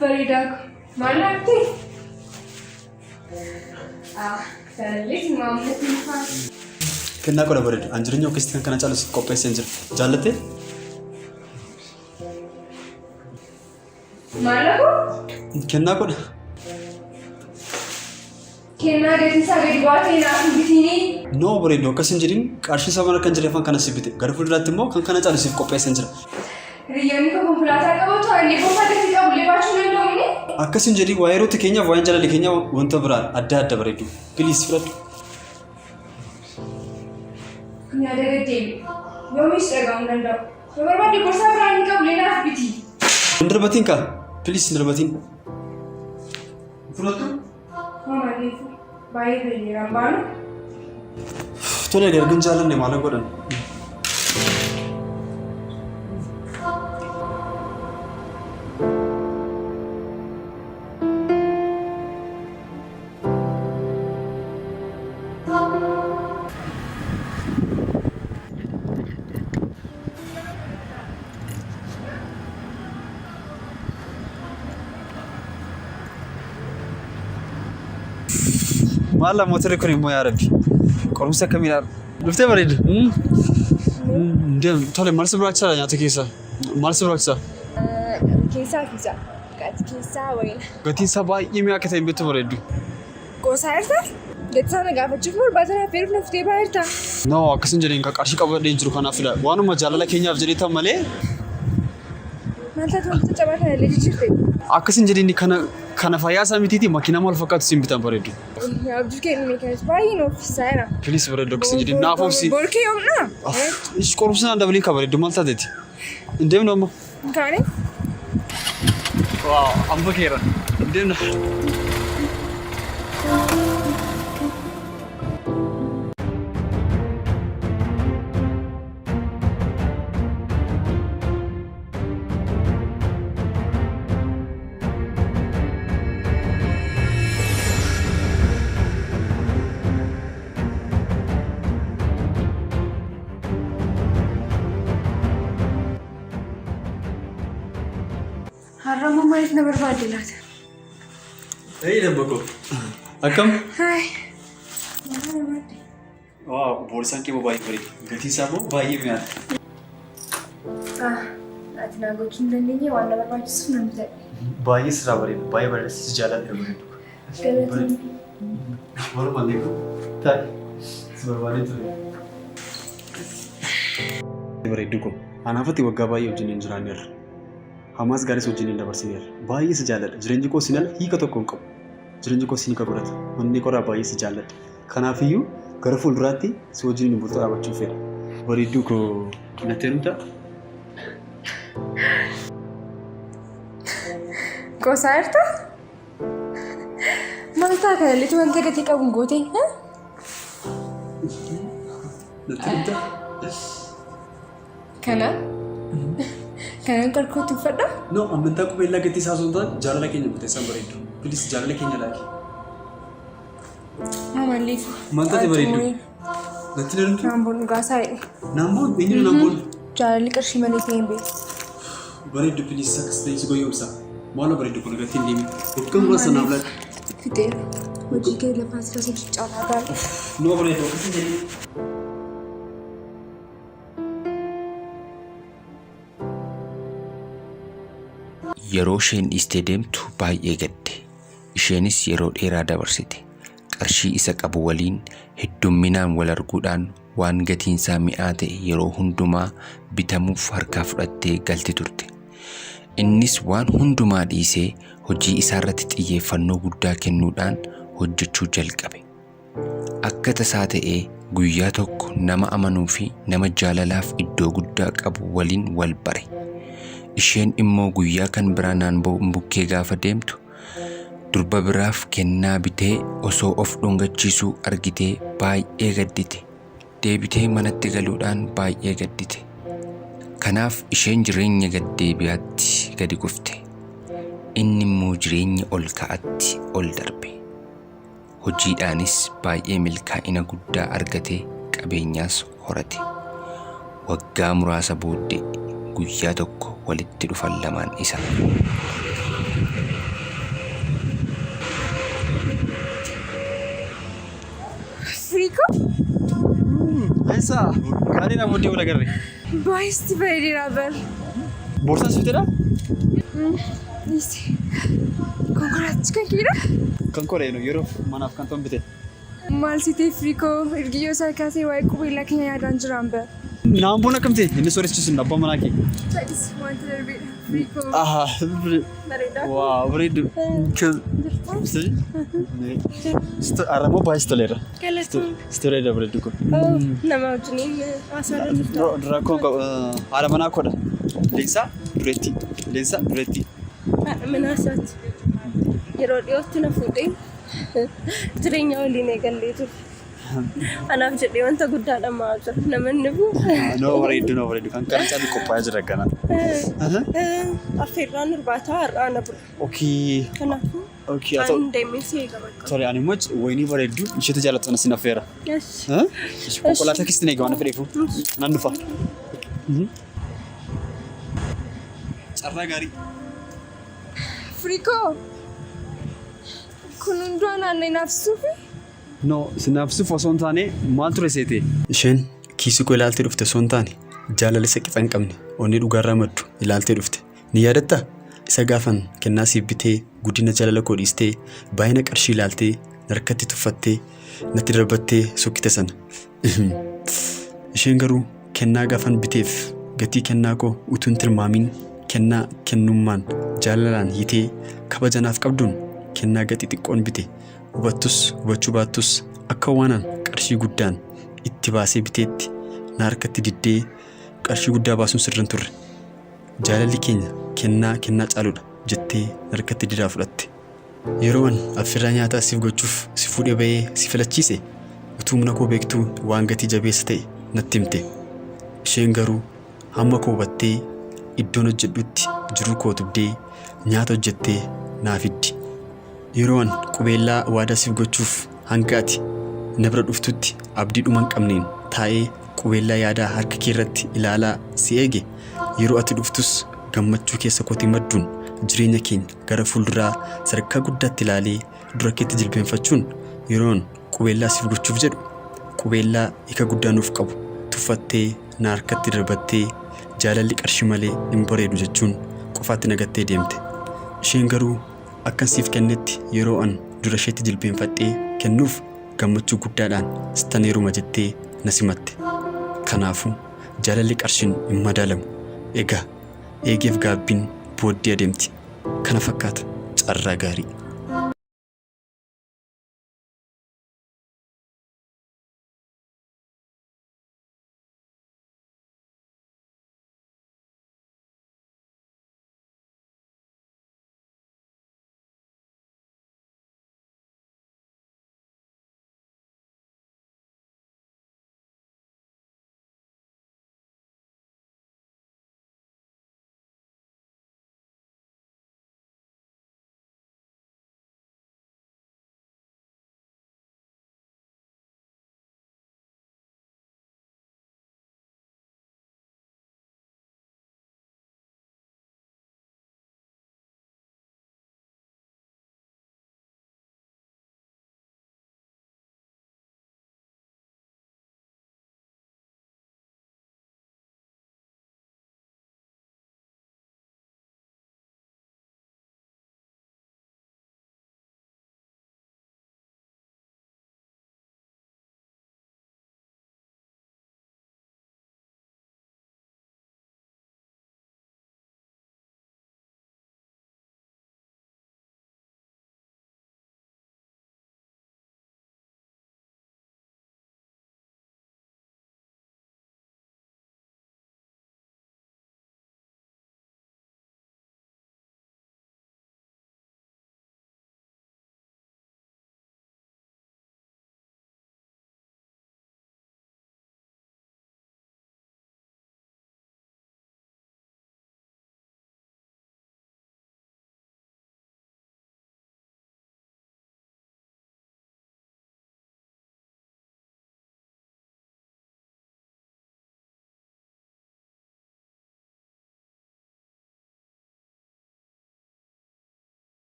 Baridak. Malati. Salis mamne tinfa. Kenna ko barid. Anjrinya okisti kan kana chalu koppe senjir. Jalate? Malaku? Kenna ko. Kenna gati sagadi baati na bitini. No barid no kasenjirin qarshi sabana kan jire fan kana sibite. Garfu diratti mo kan kana chalu koppe senjir. Riyani ko komplata qabato ani ko fadati qabule bachu ndomni. Akkasin jedhi waayirootti keenya waan jala keenya wanta biraan adda bareedu. Please fudhadhu. Nyaada gaddeebi. Yoomis dhagaa'uu danda'u. Yoo barbaadde gorsa biraan hin qabne naaf biti. Ndarbatiin kaa. Please ndarbatiin. Fudhadhu. Maaliif baay'ee fayyadamuu baanu? Tole gargin jaalanne maal godhan? Maala motorri kun immoo yaa Rabbi. Qorumsa kamiidhaan dhuftee bareeda. Deem tole maal si biraachaa nyaata keessa? Maal si biraachaa? Keessa. Gati keessa wayina. Gatiin isaa baay'ee mi'aa akka ta'e hin beektu bareeddu. Gosa irta? Gati sana gaafachuuf barbaatan affeeruuf naftee baay'eerta. No akkasin jedheen kan qarshii qabadhee jiru kanaaf fida. Waanuma jaalala keenyaaf jedhee ta'u malee. Maal taatu wantoota cabaa kana illee jijjiirte? Akkasin jedheen kana fayyaa mitiiti makiinaa maal fakkaatu siin bitan bareeddu. Abdul Karim meekanis baay'ee nuuffisaa jira. Please bareeddu akkasin jedheen naaf oofsi. Borkee yoomna? Ishi qorumsa dabalii ka bareeddu maal taateeti? Hin deemnu amma. Kaani? Waaw amma keera. Hin deemnu. Harama maaliif na barbaadde laata? Hey Dabbaqoo. Akkam? Hai. Waaw boorsaan kee baay'ee bareeda. Gatiin isaa immoo baay'ee mi'aadha. Ati naa gochuu hin dandeenye waan na barbaachisuuf nan bitadhe. Baay'ee sirraa bareeda. Baay'ee bareeda. Si jaalladha bareedu. Galatiin. Walumaa leeku. Taa'e. Si barbaadee ture. Bareeddu kun. Anaafatti waggaa baay'ee wajjin hin jiraanneerra. Hamas gaaris wajjin hin dabarsineerra. Baay'ee si jaalladha. Jireenyi koo sinal hiika tokko hin qabu. Jireenyi koo siin godhata. Manni koraa baay'ee si jaalladha. Kanaafiyyuu gara fuulduraatti si wajjin hin bultu dhaabachuuf fedha. Bareedduu koo natti himta? Gosa irta? Maal ta'a kana illee wanta gatii qabu hin goote? Natti himta? Kana? Kanan qarqootu uffadha? No, amantaa qubeellaa gatii isaa osoo hin taane jaalala keenya buteessan bareeddu. Bilis jaalala keenya laaki. Maaliif? Maal taate bareeddu? Natti himtu? Naamboon dhugaasaa jedhe. Naamboon? Eenyuun naamboon? Jaalalli qarshii malee ta'e hin beeku. Bareeddu bilis akkas ta'e si goyoomsa. Maaloo bareeddu kun irratti hin deemi. Waggaan muraasa naaf laata. Fixeera. Hojii kee lafaa asirra sochii caalaa gaariidha. No bareeddu akkas hin deemi. Yeroo isheen dhiistee deemtu baay'ee gadde. Isheenis yeroo dheeraa dabarsite. Qarshii isa qabu waliin heddumminaan wal arguudhaan waan gatiin isaa mi'aa ta'e yeroo hundumaa bitamuuf harkaa fudhattee galti turte. Innis waan hundumaa dhiisee hojii isaa irratti xiyyeeffannoo guddaa kennuudhaan hojjechuu jalqabe. Akka tasaa ta'ee guyyaa tokko nama amanuu fi nama jaalalaaf iddoo guddaa qabu waliin wal bare. Isheen immoo guyyaa kan biraa naan bukkee gaafa deemtu durba biraaf kennaa bitee osoo of dhungachiisuu argitee baay'ee gaddite. Deebitee manatti galuudhaan baay'ee gaddite. Kanaaf isheen jireenya gaddeebi'aatti gadi kufte. Inni immoo jireenya ol ka'aatti ol darbe. Hojiidhaanis baay'ee milkaa'ina guddaa argatee qabeenyaas horate. Waggaa muraasa booddee guyyaa tokko walitti dhufan lamaan isa. Leensa gaarii namoonni wal agarre. Baay'ee bareedeera bar. Boorsaa siftedha? Konkolaachichi kan kiidha? Kan koreenu yeroo manaaf kan toon bite. Maal sitee Friikoo ergiyyoo isaa kaasee waa'ee qubeellaa keenya yaadaan jiraan bar. Naamboon akkamte inni sooressisun abbaa manaa kee. Ta'is wanta darbeedha Friikoo. Bareeda. Waaw bareedu. Aramoo baay'ee toleera. Galatoon. Storeedha bareedu kun. Nama wajjiniin haasawaa jirta. Rakkoo haadha manaa koodha. Leensaa dureetti. Leensaa dureetti. Haadha manaa isaati. Yeroo dhiyootti na fuudhee jireenya waliin eegallee ture. Anaaf jedhee wanta guddaadha maata. Namoonni Noo bareedu kan kana caalii qophaa'ee jira kana. affeerraan irbaataa har'aana bira. Okii. Kanaafuu Okii haa ani ta'u. deemee si eegama. Tole ani immoo wayinii bareeddu isheetu jaallattu na sin affeera. Yes. Konkolaataa keessatti eegama na fedheefu. Nan dhufa. Carraa gaarii. Friikoo. Kun hundumaa naannoo naafsuufi? No, sinaafsuuf osoo hin taane maal ture seete? Isheen kiisii koo ilaaltee dhufte osoo hin taane jaalala isa qixa hin qabne onnee dhugaarraa maddu ilaaltee dhufte. Ni yaadattaa? Isa gaafan kennaa siif bitee guddina jaalala koo dhiistee baay'ina qarshii ilaaltee harkatti tuffattee natti darbattee sokkite sana. Isheen garuu kennaa gaafan biteef gatii kennaa koo utuu hin tilmaamiin kennaa kennummaan jaalalaan hiitee kabajanaaf qabduun kennaa gatii xiqqoon bite. Hubattus hubachuu baattus akka waanan qarshii guddaan itti baasee biteetti na harkatti diddee qarshii guddaa baasuun sirriin turre. Jaalalli keenya kennaa caaludha jettee harkatti didaa fudhatte. Yeroo an affirraa nyaataa siif gochuuf si fuudhee bahee si filachiise utuu mana koo beektuu waan gatii jabeessa ta'e natti himte. Isheen garuu hamma koo hubattee iddoon hojjedhutti jiruu koo tubdee nyaata hojjettee naa fiddi. Yeroo an qubeellaa waadaa siif gochuuf hanga ati na bira dhuftutti abdii dhuma hin qabneen taa'ee qubeellaa yaadaa harka kee irratti ilaalaa si eege yeroo ati dhuftus gammachuu keessa kootii madduun jireenya keenya gara fuulduraa sadarkaa guddaatti ilaalee dura keetti jilbeenfachuun yeroon qubeellaa siif gochuuf jedhu qubeellaa hiika guddaa nuuf qabu tuffattee na harkatti darbattee jaalalli qarshii malee hin bareedu jechuun qofaatti nagattee deemte. Isheen garuu akkan siif kennetti yeroo an dura isheetti jilbeenfadhee kennuuf gammachuu guddaadhaan staneeruma jettee na simatte. Kanaafuu jaalalli qarshiin hin madaalamu. Egaa eegeef gaabbiin booddee adeemti. Kana fakkaata carraa gaarii.